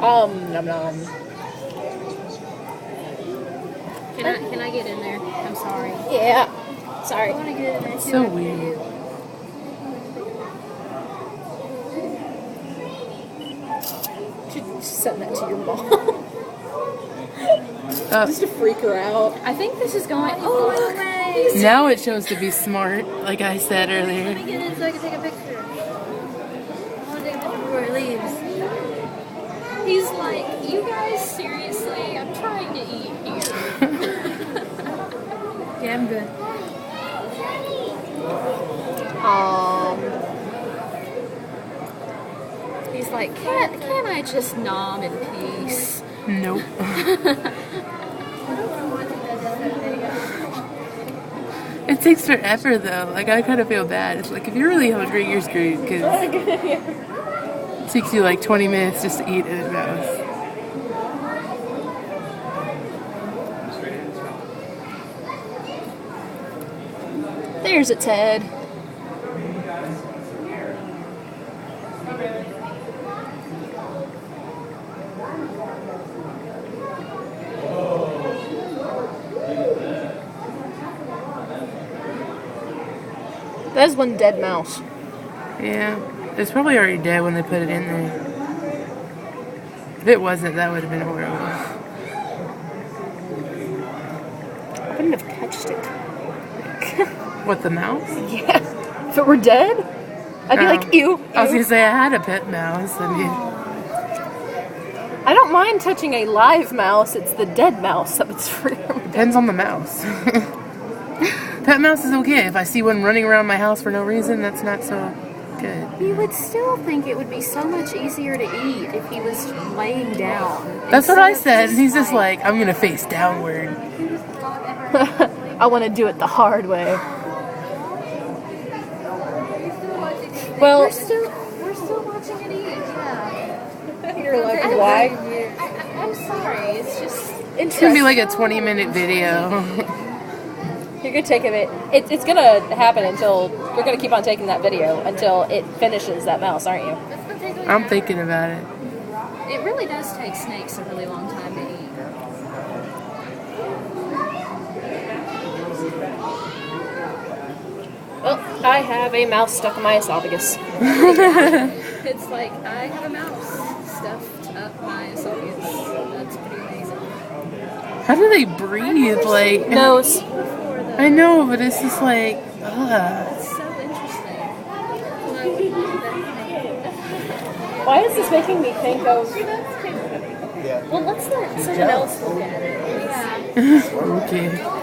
Nom nom. Can I get in there? I'm sorry. Yeah. Sorry. I want to get in there too. So weird. Should send that to your mom. Just to freak her out. I think this is going. Oh, look! Now it shows to be smart, like I said Let earlier. me get in so I can take a picture. I want to take a picture before he leaves. He's like, you guys, seriously? I'm trying to eat here. Yeah, I'm good. He's like, can I just nom in peace? Nope. It takes forever though. Like I kind of feel bad. It's like if you're really hungry, you're screwed because it takes you like 20 minutes just to eat a mouse. There's a Ted. That is one dead mouse. Yeah, it's probably already dead when they put it in there. If it wasn't, that would have been horrible. I wouldn't have touched it. What, the mouse? Yeah. If it were dead, I'd be like, ew. I was ew. gonna say I had a pet mouse. I mean, I don't mind touching a live mouse. It's the dead mouse that was free. depends on the mouse. Pet mouse is okay. If I see one running around my house for no reason, that's not so good. You would still think it would be so much easier to eat if he was laying down. That's what I said, and he's just like, I'm gonna face downward. I want to do it the hard way. Well, We're still watching it eat. Yeah. you're like, why? I'm sorry. It's just. It's gonna be like a 20-minute video. You're gonna take it. It's gonna happen until we're gonna keep on taking that video until it finishes that mouse, aren't you? I'm thinking about it. It really does take snakes a really long time to eat. Well, I have a mouse stuck in my esophagus. It's like I have a mouse stuffed up my esophagus. That's pretty amazing. How do they breathe? Like, Nose. I know, but it's just like, That's so interesting. Why is this making me think of? Well, let's let someone else look at it. okay.